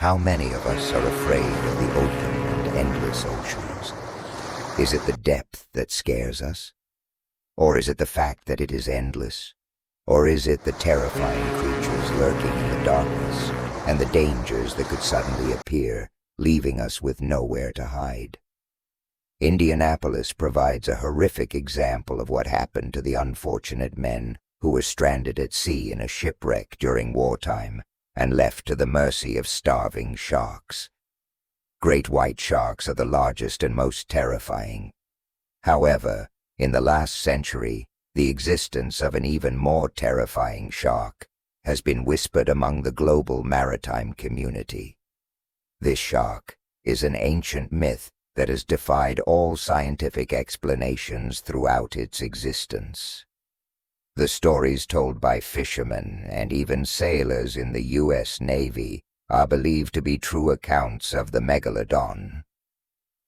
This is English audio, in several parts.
How many of us are afraid of the open and endless oceans? Is it the depth that scares us? Or is it the fact that it is endless? Or is it the terrifying creatures lurking in the darkness and the dangers that could suddenly appear, leaving us with nowhere to hide? Indianapolis provides a horrific example of what happened to the unfortunate men who were stranded at sea in a shipwreck during wartime and left to the mercy of starving sharks. Great white sharks are the largest and most terrifying. However, in the last century, the existence of an even more terrifying shark has been whispered among the global maritime community. This shark is an ancient myth that has defied all scientific explanations throughout its existence. The stories told by fishermen and even sailors in the U.S. Navy are believed to be true accounts of the Megalodon.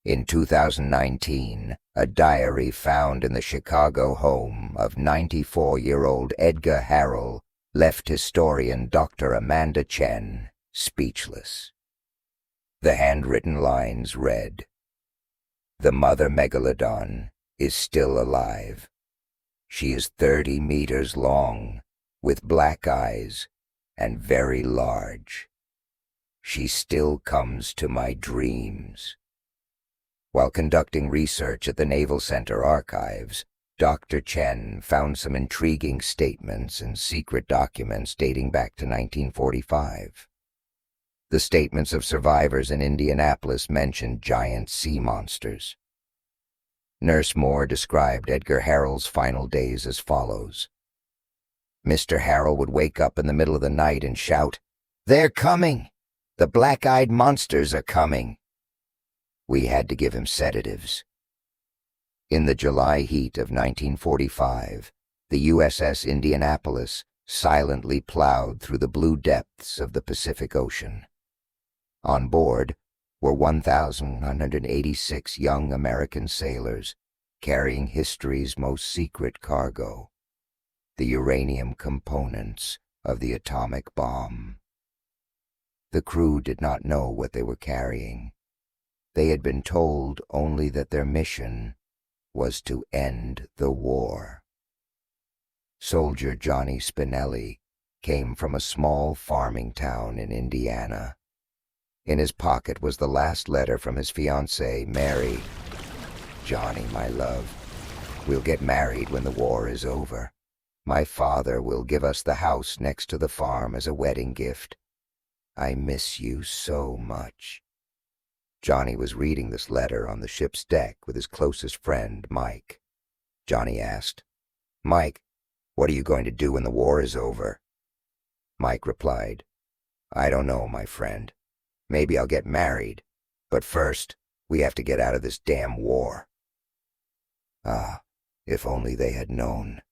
In 2019, a diary found in the Chicago home of 94-year-old Edgar Harrell left historian Dr. Amanda Chen speechless. The handwritten lines read, "The mother Megalodon is still alive. She is 30 meters long, with black eyes, and very large. She still comes to my dreams." While conducting research at the Naval Center Archives, Dr. Chen found some intriguing statements and secret documents dating back to 1945. The statements of survivors in Indianapolis mentioned giant sea monsters. Nurse Moore described Edgar Harrell's final days as follows. Mr. Harrell would wake up in the middle of the night and shout, "They're coming! The black-eyed monsters are coming!" We had to give him sedatives. In the July heat of 1945, the USS Indianapolis silently plowed through the blue depths of the Pacific Ocean. On board were 1,186 young American sailors carrying history's most secret cargo, the uranium components of the atomic bomb. The crew did not know what they were carrying. They had been told only that their mission was to end the war. Soldier Johnny Spinelli came from a small farming town in Indiana. In his pocket was the last letter from his fiancée, Mary. "Johnny, my love, we'll get married when the war is over. My father will give us the house next to the farm as a wedding gift. I miss you so much." Johnny was reading this letter on the ship's deck with his closest friend, Mike. Johnny asked, "Mike, what are you going to do when the war is over?" Mike replied, "I don't know, my friend. Maybe I'll get married, but first we have to get out of this damn war." Ah, if only they had known.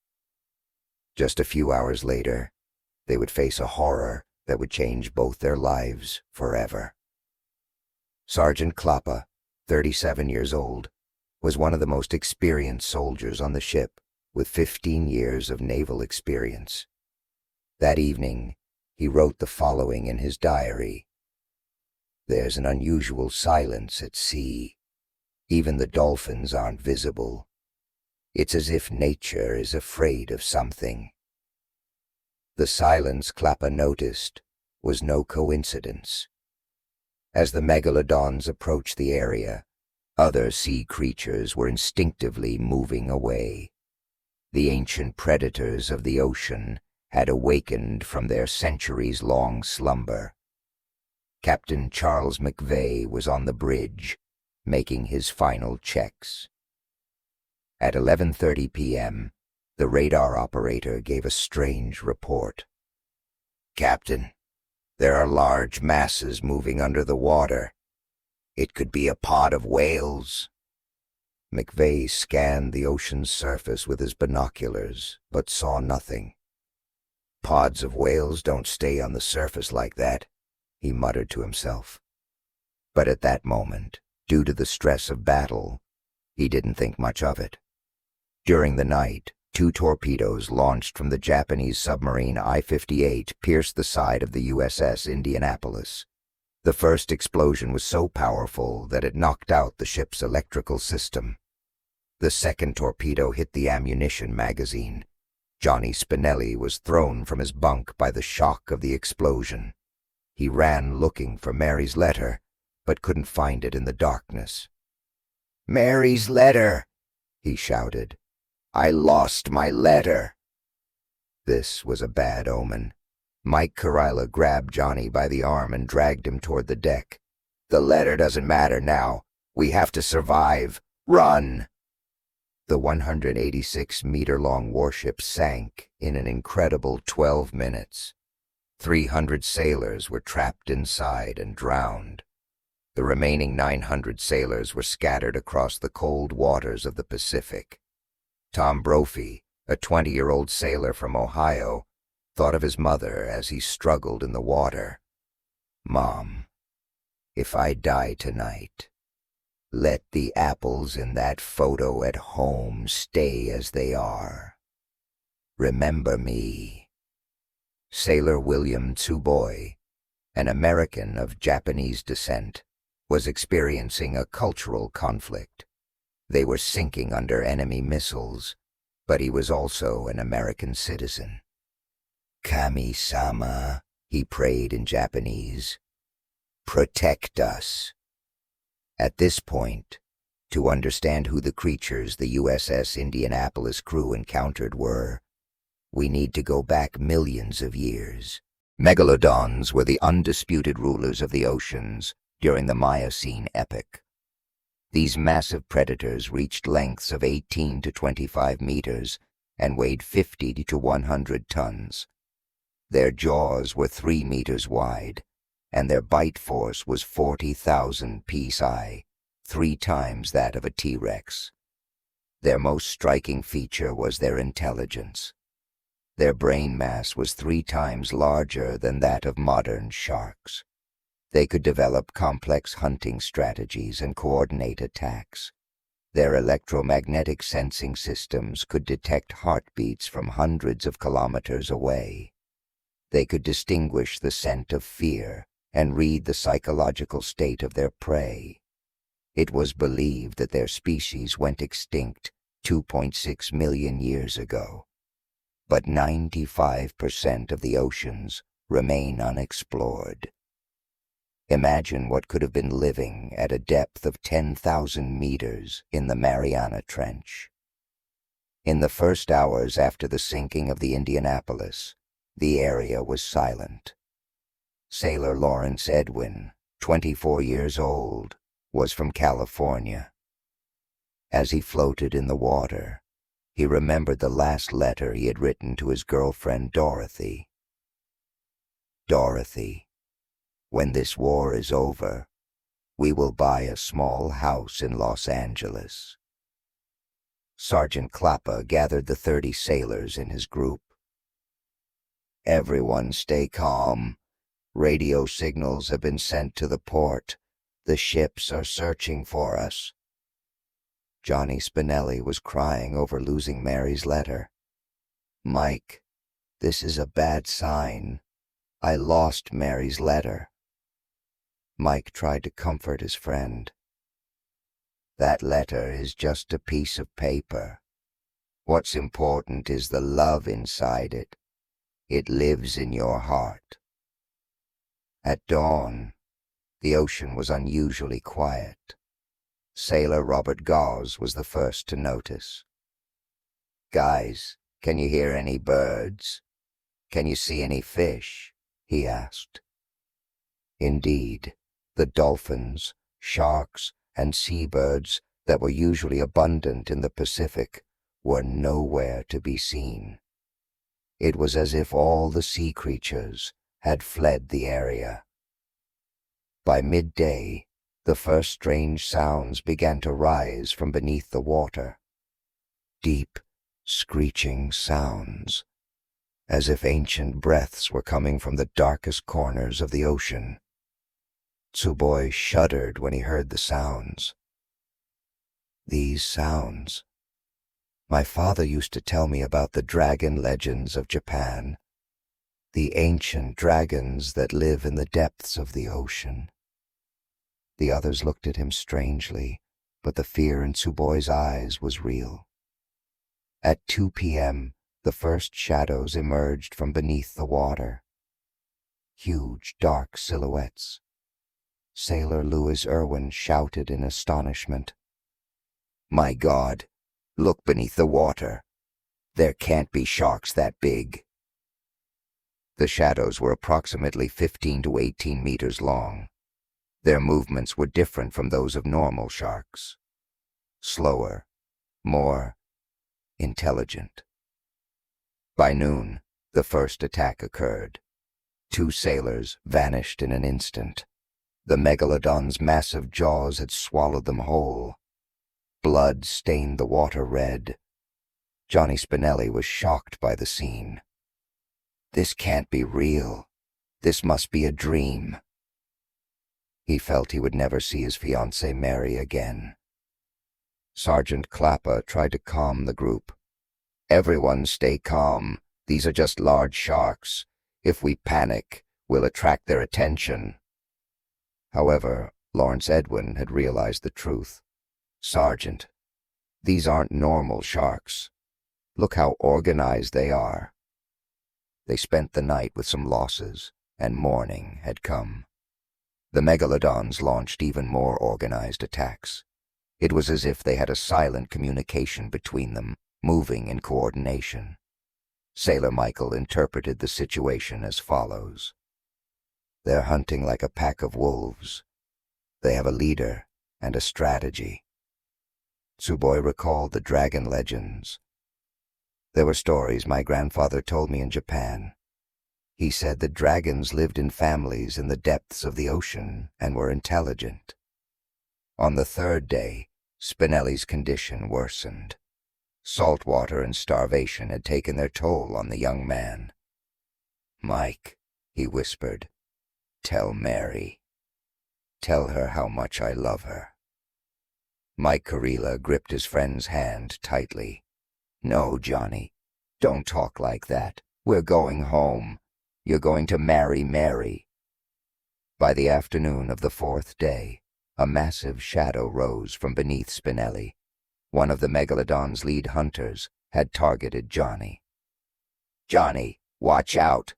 Just a few hours later, they would face a horror that would change both their lives forever. Sergeant Klappa, 37 years old, was one of the most experienced soldiers on the ship, with 15 years of naval experience. That evening, he wrote the following in his diary. "There's an unusual silence at sea. Even the dolphins aren't visible. It's as if nature is afraid of something." The silence, Klappa noticed, was no coincidence. As the megalodons approached the area, other sea creatures were instinctively moving away. The ancient predators of the ocean had awakened from their centuries-long slumber. Captain Charles McVeigh was on the bridge, making his final checks. At 11:30 p.m., the radar operator gave a strange report. "Captain, there are large masses moving under the water. It could be a pod of whales." McVeigh scanned the ocean's surface with his binoculars, but saw nothing. "Pods of whales don't stay on the surface like that," he muttered to himself. But at that moment, due to the stress of battle, he didn't think much of it. During the night, 2 torpedoes launched from the Japanese submarine I-58 pierced the side of the USS Indianapolis. The first explosion was so powerful that it knocked out the ship's electrical system. The second torpedo hit the ammunition magazine. Johnny Spinelli was thrown from his bunk by the shock of the explosion. He ran looking for Mary's letter, but couldn't find it in the darkness. "Mary's letter!" he shouted. "I lost my letter!" This was a bad omen. Mike Kurila grabbed Johnny by the arm and dragged him toward the deck. "The letter doesn't matter now. We have to survive. Run!" The 186-meter-long warship sank in an incredible 12 minutes. 300 sailors were trapped inside and drowned. The remaining 900 sailors were scattered across the cold waters of the Pacific. Tom Brophy, a 20-year-old sailor from Ohio, thought of his mother as he struggled in the water. "Mom, if I die tonight, let the apples in that photo at home stay as they are. Remember me." Sailor William Tsuboi, an American of Japanese descent, was experiencing a cultural conflict. They were sinking under enemy missiles, but he was also an American citizen. "Kami-sama," he prayed in Japanese, "protect us." At this point, to understand who the creatures the USS Indianapolis crew encountered were, we need to go back millions of years. Megalodons were the undisputed rulers of the oceans during the Miocene epoch. These massive predators reached lengths of 18 to 25 meters and weighed 50 to 100 tons. Their jaws were 3 meters wide, and their bite force was 40,000 psi, 3 times that of a T-Rex. Their most striking feature was their intelligence. Their brain mass was 3 times larger than that of modern sharks. They could develop complex hunting strategies and coordinate attacks. Their electromagnetic sensing systems could detect heartbeats from hundreds of kilometers away. They could distinguish the scent of fear and read the psychological state of their prey. It was believed that their species went extinct 2.6 million years ago. But 95% of the oceans remain unexplored. Imagine what could have been living at a depth of 10,000 meters in the Mariana Trench. In the first hours after the sinking of the Indianapolis, the area was silent. Sailor Lawrence Edwin, 24 years old, was from California. As he floated in the water, he remembered the last letter he had written to his girlfriend Dorothy. "Dorothy, when this war is over, we will buy a small house in Los Angeles." Sergeant Klappa gathered the 30 sailors in his group. "Everyone stay calm. Radio signals have been sent to the port. The ships are searching for us." Johnny Spinelli was crying over losing Mary's letter. "Mike, this is a bad sign. I lost Mary's letter." Mike tried to comfort his friend. "That letter is just a piece of paper. What's important is the love inside it. It lives in your heart." At dawn, the ocean was unusually quiet. Sailor Robert Gauze was the first to notice. "Guys, can you hear any birds? Can you see any fish?" he asked. Indeed, the dolphins, sharks, and seabirds that were usually abundant in the Pacific were nowhere to be seen. It was as if all the sea creatures had fled the area. By midday, the first strange sounds began to rise from beneath the water. Deep, screeching sounds, as if ancient breaths were coming from the darkest corners of the ocean. Tsuboi shuddered when he heard the sounds. These sounds. My father used to tell me about the dragon legends of Japan, the ancient dragons that live in the depths of the ocean. The others looked at him strangely, but the fear in Suboi's eyes was real. At 2 p.m., the first shadows emerged from beneath the water. Huge, dark silhouettes. Sailor Louis Irwin shouted in astonishment. "My God, look beneath the water. There can't be sharks that big." The shadows were approximately 15 to 18 meters long. Their movements were different from those of normal sharks. Slower, more intelligent. By noon, the first attack occurred. 2 sailors vanished in an instant. The Megalodon's massive jaws had swallowed them whole. Blood stained the water red. Johnny Spinelli was shocked by the scene. This can't be real. This must be a dream. He felt he would never see his fiancée Mary again. Sergeant Clapper tried to calm the group. "Everyone stay calm. These are just large sharks. If we panic, we'll attract their attention." However, Lawrence Edwin had realized the truth. "Sergeant, these aren't normal sharks. Look how organized they are." They spent the night with some losses, and morning had come. The Megalodons launched even more organized attacks. It was as if they had a silent communication between them, moving in coordination. Sailor Michael interpreted the situation as follows. "They're hunting like a pack of wolves. They have a leader and a strategy." Suboi recalled the dragon legends. "There were stories my grandfather told me in Japan. He said that dragons lived in families in the depths of the ocean and were intelligent." On the 3rd day, Spinelli's condition worsened. Salt water and starvation had taken their toll on the young man. "Mike," he whispered, "tell Mary. Tell her how much I love her." Mike Kurila gripped his friend's hand tightly. "No, Johnny, don't talk like that. We're going home. You're going to marry Mary." By the afternoon of the 4th day, a massive shadow rose from beneath Spinelli. One of the Megalodon's lead hunters had targeted Johnny. "Johnny, watch out!"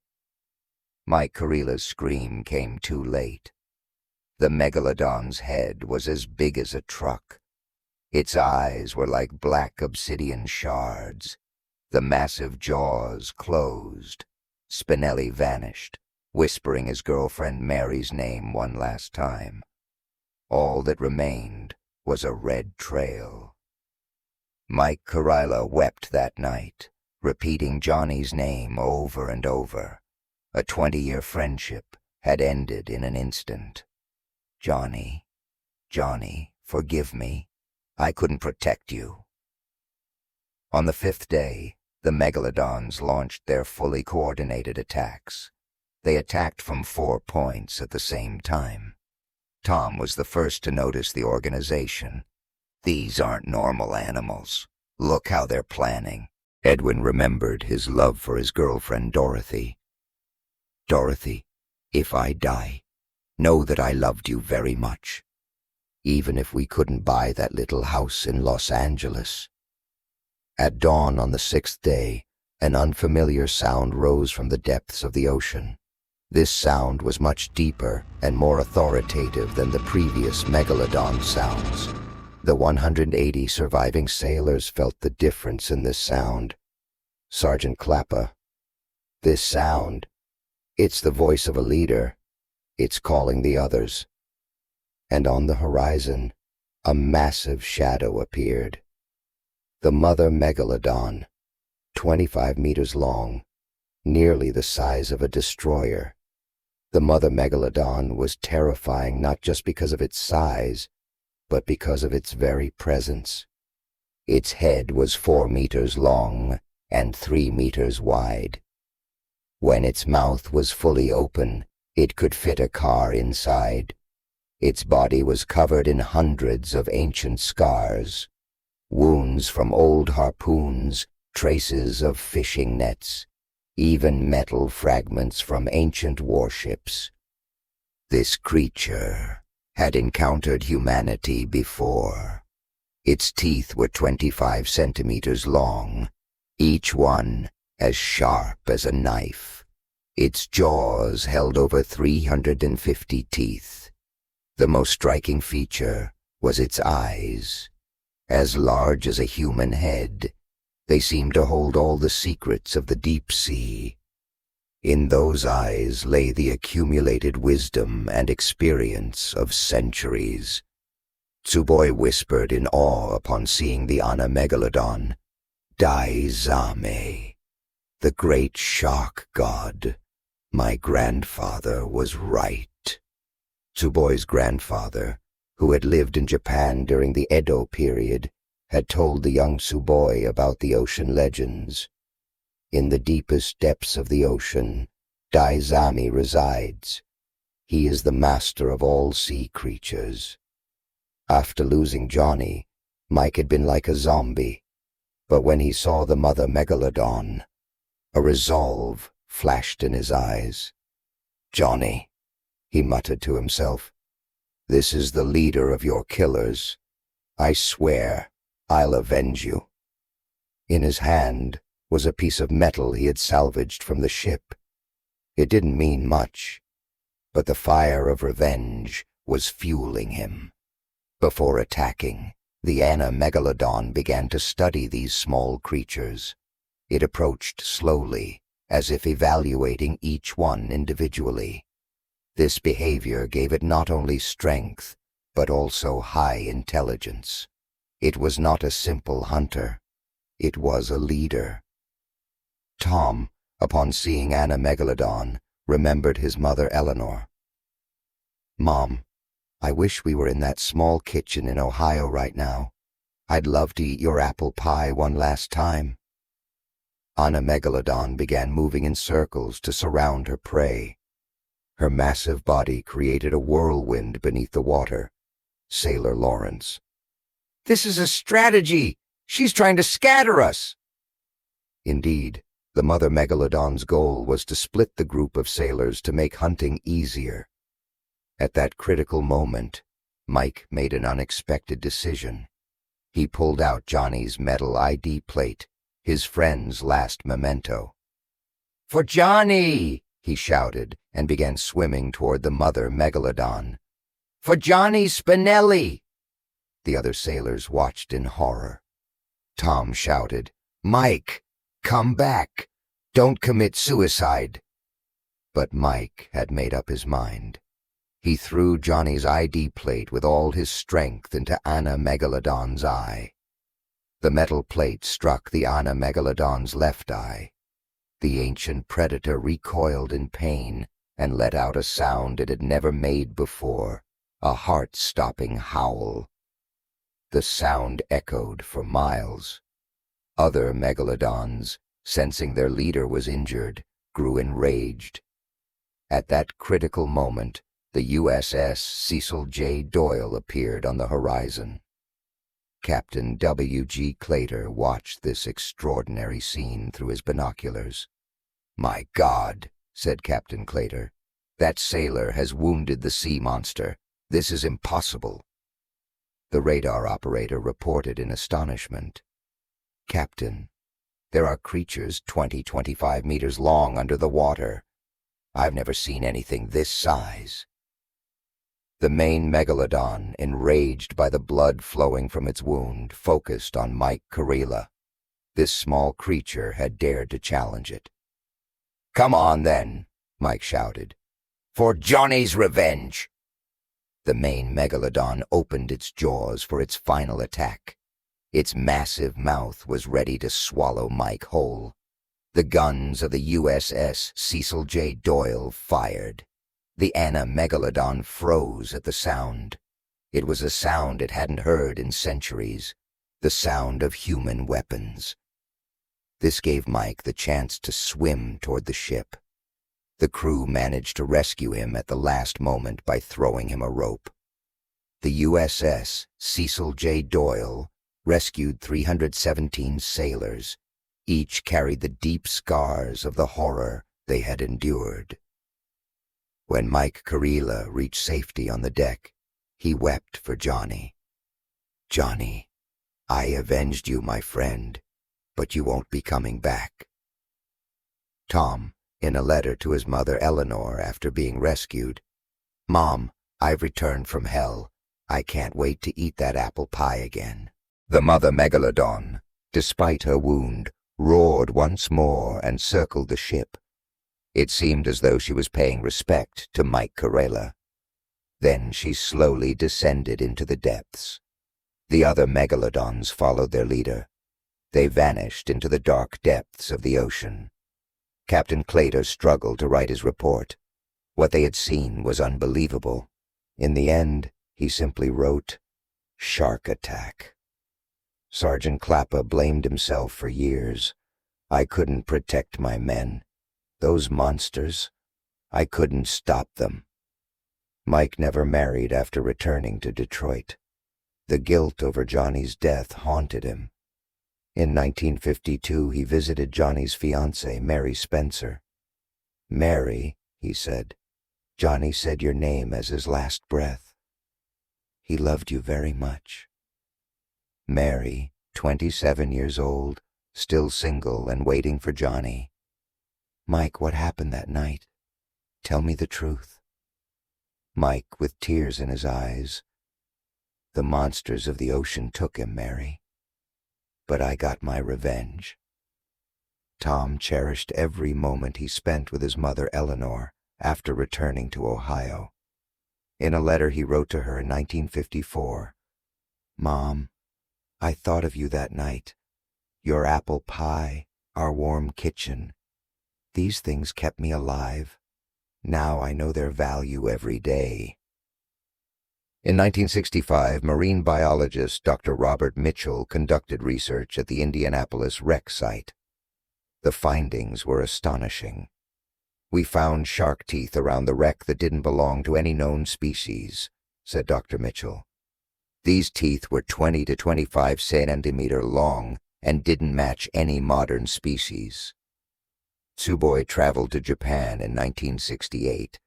Mike Kurila's scream came too late. The Megalodon's head was as big as a truck. Its eyes were like black obsidian shards. The massive jaws closed. Spinelli vanished, whispering his girlfriend Mary's name one last time. All that remained was a red trail. Mike Kurila wept that night, repeating Johnny's name over and over. A 20-year friendship had ended in an instant. "Johnny, Johnny, forgive me. I couldn't protect you." On the 5th day, the Megalodons launched their fully coordinated attacks. They attacked from 4 points at the same time. Tom was the first to notice the organization. "These aren't normal animals. Look how they're planning." Edwin remembered his love for his girlfriend Dorothy. "Dorothy, if I die, know that I loved you very much. Even if we couldn't buy that little house in Los Angeles." At dawn on the 6th day, an unfamiliar sound rose from the depths of the ocean. This sound was much deeper and more authoritative than the previous Megalodon sounds. The 180 surviving sailors felt the difference in this sound. Sergeant Clapper, "This sound, it's the voice of a leader. It's calling the others." And on the horizon, a massive shadow appeared. The mother Megalodon, 25 meters long, nearly the size of a destroyer. The mother Megalodon was terrifying not just because of its size, but because of its very presence. Its head was 4 meters long and 3 meters wide. When its mouth was fully open, it could fit a car inside. Its body was covered in hundreds of ancient scars, wounds from old harpoons, traces of fishing nets, even metal fragments from ancient warships. This creature had encountered humanity before. Its teeth were 25 centimeters long, each one as sharp as a knife. Its jaws held over 350 teeth. The most striking feature was its eyes. As large as a human head, they seemed to hold all the secrets of the deep sea. In those eyes lay the accumulated wisdom and experience of centuries. Tsuboi whispered in awe upon seeing the Megalodon. Daizame, the great shark god. My grandfather was right. Tsuboi's grandfather, who had lived in Japan during the Edo period, had told the young Tsuboi about the ocean legends. In the deepest depths of the ocean, Daizame resides. He is the master of all sea creatures. After losing Johnny, Mike had been like a zombie, but when he saw the mother Megalodon, a resolve flashed in his eyes. Johnny, he muttered to himself, this is the leader of your killers. I swear I'll avenge you. In his hand was a piece of metal he had salvaged from the ship. It didn't mean much, but the fire of revenge was fueling him. Before attacking, the Megalodon began to study these small creatures. It approached slowly, as if evaluating each one individually. This behavior gave it not only strength, but also high intelligence. It was not a simple hunter. It was a leader. Tom, upon seeing Megalodon, remembered his mother Eleanor. Mom, I wish we were in that small kitchen in Ohio right now. I'd love to eat your apple pie one last time. Megalodon began moving in circles to surround her prey. Her massive body created a whirlwind beneath the water. Sailor Lawrence. This is a strategy! She's trying to scatter us! Indeed, the mother Megalodon's goal was to split the group of sailors to make hunting easier. At that critical moment, Mike made an unexpected decision. He pulled out Johnny's metal ID plate, his friend's last memento. For Johnny! He shouted and began swimming toward the mother Megalodon. For Johnny Spinelli! The other sailors watched in horror. Tom shouted, Mike, come back! Don't commit suicide! But Mike had made up his mind. He threw Johnny's ID plate with all his strength into Megalodon's eye. The metal plate struck the Megalodon's left eye. The ancient predator recoiled in pain and let out a sound it had never made before, a heart-stopping howl. The sound echoed for miles. Other Megalodons, sensing their leader was injured, grew enraged. At that critical moment, the USS Cecil J. Doyle appeared on the horizon. Captain W.G. Claytor watched this extraordinary scene through his binoculars. My God, said Captain Claytor, that sailor has wounded the sea monster. This is impossible. The radar operator reported in astonishment. Captain, there are creatures 20-25 meters long under the water. I've never seen anything this size. The main Megalodon, enraged by the blood flowing from its wound, focused on Mike Kurila. This small creature had dared to challenge it. Come on, then, Mike shouted. For Johnny's revenge! The main Megalodon opened its jaws for its final attack. Its massive mouth was ready to swallow Mike whole. The guns of the USS Cecil J. Doyle fired. The Megalodon froze at the sound. It was a sound it hadn't heard in centuries, the sound of human weapons. This gave Mike the chance to swim toward the ship. The crew managed to rescue him at the last moment by throwing him a rope. The USS Cecil J. Doyle rescued 317 sailors. Each carried the deep scars of the horror they had endured. When Mike Kurila reached safety on the deck, He wept for Johnny. "Johnny, I avenged you, my friend, but you won't be coming back." Tom, in a letter to his mother Eleanor after being rescued, "Mom, I've returned from hell. I can't wait to eat that apple pie again." The mother Megalodon, despite her wound, roared once more and circled the ship. It seemed as though she was paying respect to Mike Corella. Then she slowly descended into the depths. The other Megalodons followed their leader. They vanished into the dark depths of the ocean. Captain Claytor struggled to write his report. What they had seen was unbelievable. In the end, he simply wrote, "Shark attack." Sergeant Clapper blamed himself for years. "I couldn't protect my men. Those monsters, I couldn't stop them." Mike never married after returning to Detroit. The guilt over Johnny's death haunted him. In 1952, he visited Johnny's fiancée, Mary Spencer. "Mary," he said, "Johnny said your name as his last breath. He loved you very much." Mary, 27 years old, still single and waiting for Johnny. "Mike, what happened that night? Tell me the truth." Mike, with tears in his eyes, "The monsters of the ocean took him, Mary. But I got my revenge." Tom cherished every moment he spent with his mother Eleanor after returning to Ohio. In a letter he wrote to her in 1954, "Mom, I thought of you that night. Your apple pie, our warm kitchen. These things kept me alive. Now I know their value every day." In 1965, marine biologist Dr. Robert Mitchell conducted research at the Indianapolis wreck site. The findings were astonishing. "We found shark teeth around the wreck that didn't belong to any known species," said Dr. Mitchell. "These teeth were 20 to 25 centimeter long and didn't match any modern species." Tsuboi traveled to Japan in 1968.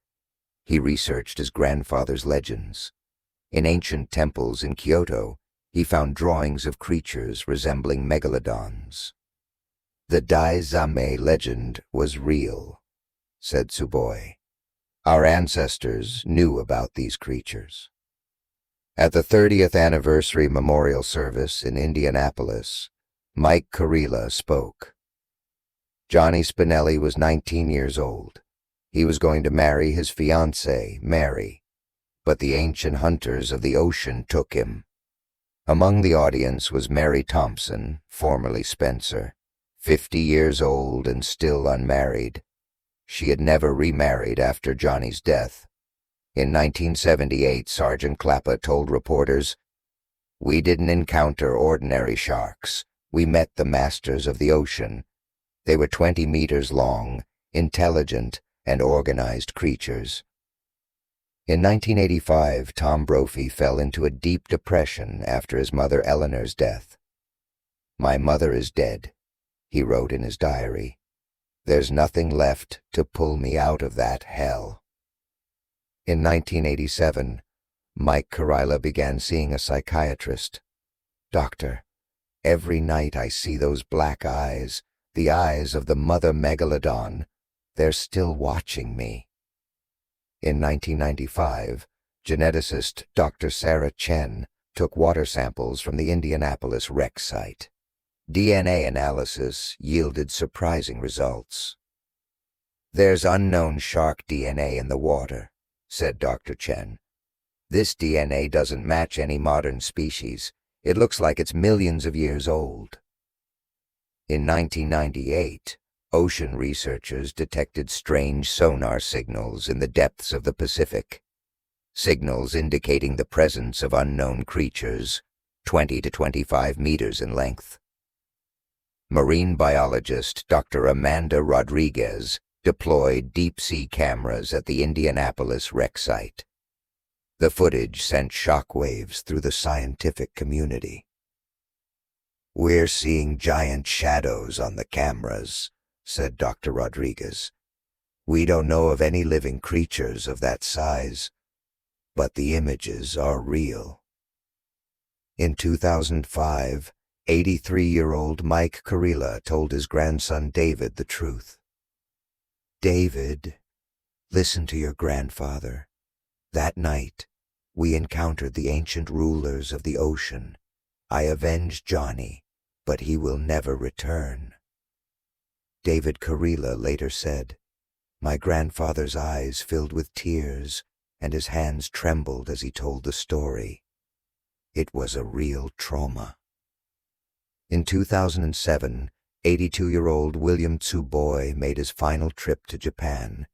He researched his grandfather's legends. In ancient temples in Kyoto, he found drawings of creatures resembling megalodons. "The Daizame legend was real," said Tsuboi. "Our ancestors knew about these creatures." At the 30th anniversary memorial service in Indianapolis, Mike Corella spoke. Johnny Spinelli was 19 years old. He was going to marry his fiancée, Mary, but the ancient hunters of the ocean took him. Among the audience was Mary Thompson, formerly Spencer, 50 years old and still unmarried. She had never remarried after Johnny's death. In 1978, Sergeant Clapper told reporters, "We didn't encounter ordinary sharks. We met the masters of the ocean. They were 20 meters long, intelligent, and organized creatures." In 1985, Tom Brophy fell into a deep depression after his mother Eleanor's death. "My mother is dead," he wrote in his diary. "There's nothing left to pull me out of that hell." In 1987, Mike Corella began seeing a psychiatrist. "Doctor, every night I see those black eyes, the eyes of the mother Megalodon. They're still watching me." In 1995, geneticist Dr. Sarah Chen took water samples from the Indianapolis wreck site. DNA analysis yielded surprising results. "There's unknown shark DNA in the water," said Dr. Chen. "This DNA doesn't match any modern species. It looks like it's millions of years old." In 1998, ocean researchers detected strange sonar signals in the depths of the Pacific. Signals indicating the presence of unknown creatures, 20 to 25 meters in length. Marine biologist Dr. Amanda Rodriguez deployed deep-sea cameras at the Indianapolis wreck site. The footage sent shockwaves through the scientific community. "We're seeing giant shadows on the cameras," said Dr. Rodriguez. "We don't know of any living creatures of that size. but the images are real. In 2005, 83-year-old Mike Kurila told his grandson David the truth. "David, listen to your grandfather. That night, we encountered the ancient rulers of the ocean. I avenged Johnny, but he will never return." David Kurila later said, "My grandfather's eyes filled with tears, and his hands trembled as he told the story. It was a real trauma." In 2007, 82-year-old William Tsuboi made his final trip to Japan.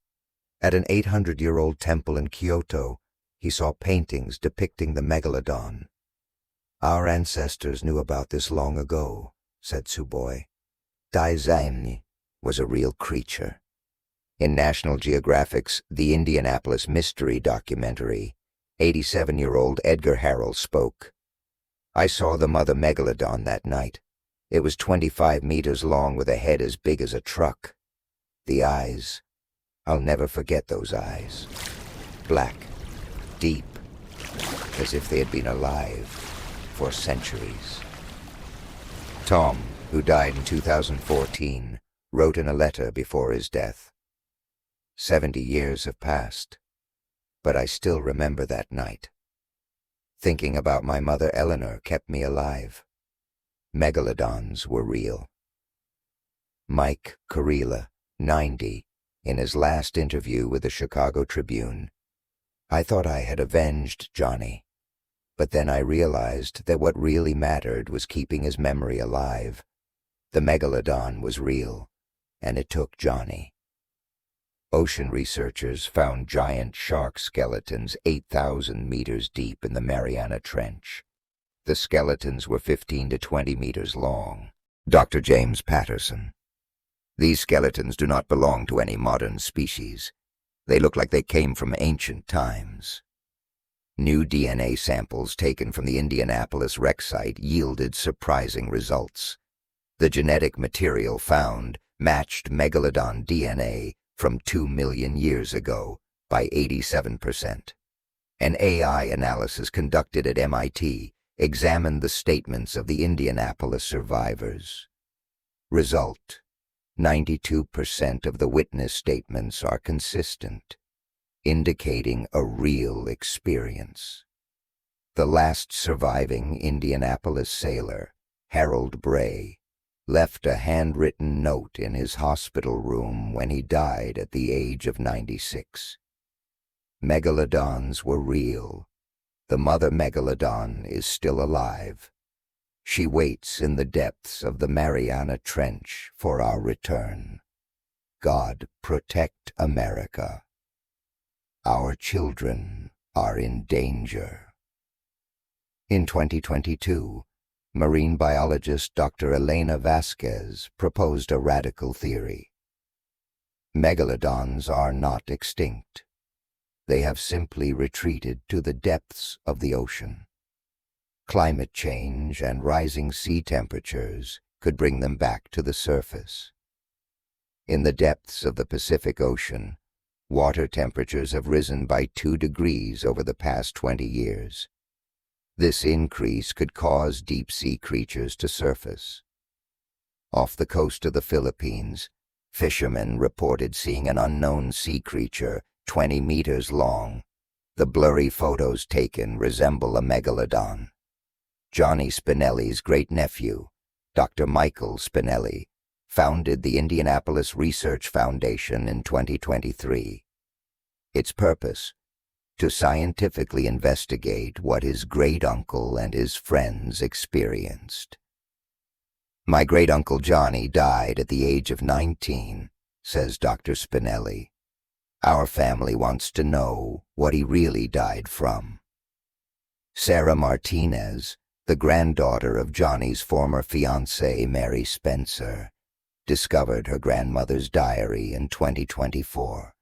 At an 800-year-old temple in Kyoto, he saw paintings depicting the Megalodon. "Our ancestors knew about this long ago," said Tsuboi. Daizaimni was a real creature. In National Geographic's The Indianapolis Mystery documentary, 87-year-old Edgar Harrell spoke. "I saw the mother Megalodon that night. It was 25 meters long with a head as big as a truck. The eyes, I'll never forget those eyes. Black, deep, as if they had been alive for centuries." Tom, who died in 2014, wrote in a letter before his death, 70 years have passed, but I still remember that night. Thinking about my mother Eleanor kept me alive. Megalodons were real." Mike Kurila, 90, in his last interview with the Chicago Tribune. "I thought I had avenged Johnny, but then I realized that what really mattered was keeping his memory alive. The Megalodon was real, and it took Johnny." Ocean researchers found giant shark skeletons 8,000 meters deep in the Mariana Trench. The skeletons were 15 to 20 meters long. Dr. James Patterson. "These skeletons do not belong to any modern species. They look like they came from ancient times." New DNA samples taken from the Indianapolis wreck site yielded surprising results. The genetic material found matched Megalodon DNA from 2 million years ago by 87%. An AI analysis conducted at MIT examined the statements of the Indianapolis survivors. Result: 92% of the witness statements are consistent, indicating a real experience. The last surviving Indianapolis sailor, Harold Bray, left a handwritten note in his hospital room when he died at the age of 96. Megalodons were real. The mother Megalodon is still alive. She waits in the depths of the Mariana Trench for our return. God protect America. Our children are in danger. In 2022, marine biologist Dr. Elena Vasquez proposed a radical theory. Megalodons are not extinct. They have simply retreated to the depths of the ocean. Climate change and rising sea temperatures could bring them back to the surface. In the depths of the Pacific Ocean, water temperatures have risen by 2 degrees over the past 20 years. This increase could cause deep-sea creatures to surface. Off the coast of the Philippines, fishermen reported seeing an unknown sea creature 20 meters long. The blurry photos taken resemble a megalodon. Johnny Spinelli's great-nephew, Dr. Michael Spinelli, founded the Indianapolis Research Foundation in 2023. Its purpose: to scientifically investigate what his great-uncle and his friends experienced. "My great-uncle Johnny died at the age of 19, says Dr. Spinelli. Our family wants to know what he really died from." Sarah Martinez, the granddaughter of Johnny's former fiancée Mary Spencer, discovered her grandmother's diary in 2024.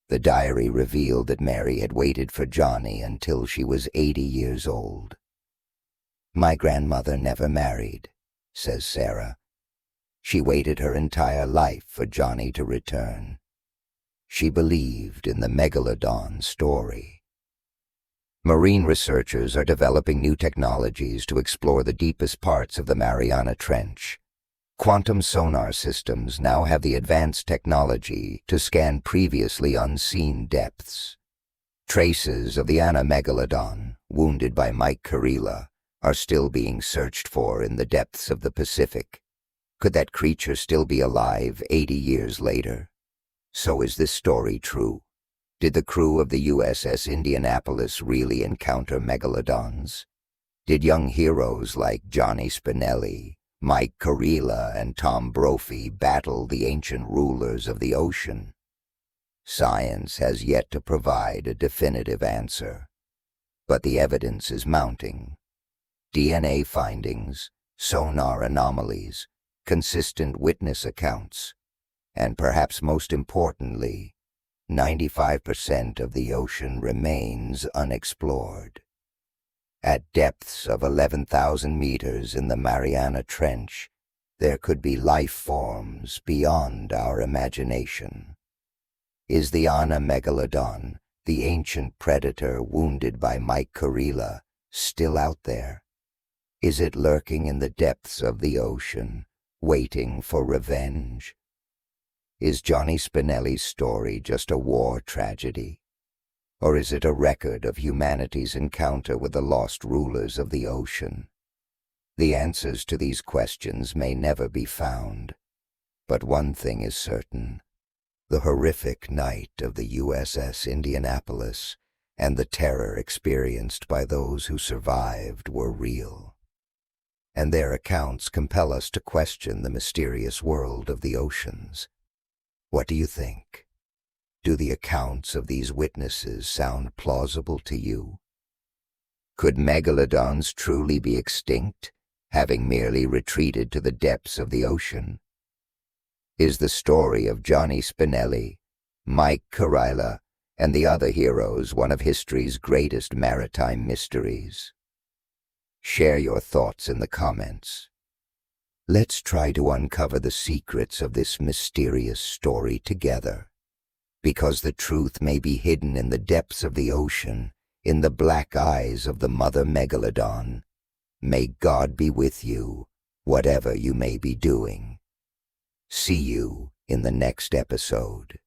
The diary revealed that Mary had waited for Johnny until she was 80 years old. "My grandmother never married," says Sarah. "She waited her entire life for Johnny to return. She believed in the Megalodon story." Marine researchers are developing new technologies to explore the deepest parts of the Mariana Trench. Quantum sonar systems now have the advanced technology to scan previously unseen depths. Traces of the Megalodon, wounded by Mike Kurila, are still being searched for in the depths of the Pacific. Could that creature still be alive 80 years later? So is this story true? Did the crew of the USS Indianapolis really encounter megalodons? Did young heroes like Johnny Spinelli, Mike Kurila, and Tom Brophy battle the ancient rulers of the ocean? Science has yet to provide a definitive answer, but the evidence is mounting. DNA findings, sonar anomalies, consistent witness accounts, and perhaps most importantly, 95% of the ocean remains unexplored. At depths of 11,000 meters in the Mariana Trench, there could be life forms beyond our imagination. Is the Megalodon, the ancient predator wounded by Mike Kurila, still out there? Is it lurking in the depths of the ocean, waiting for revenge? Is Johnny Spinelli's story just a war tragedy? Or is it a record of humanity's encounter with the lost rulers of the ocean? The answers to these questions may never be found, but one thing is certain. The horrific night of the USS Indianapolis and the terror experienced by those who survived were real. And their accounts compel us to question the mysterious world of the oceans. What do you think? Do the accounts of these witnesses sound plausible to you? Could megalodons truly be extinct, having merely retreated to the depths of the ocean? Is the story of Johnny Spinelli, Mike Kurila, and the other heroes one of history's greatest maritime mysteries? Share your thoughts in the comments. Let's try to uncover the secrets of this mysterious story together, because the truth may be hidden in the depths of the ocean, in the black eyes of the mother megalodon. May God be with you, whatever you may be doing. See you in the next episode.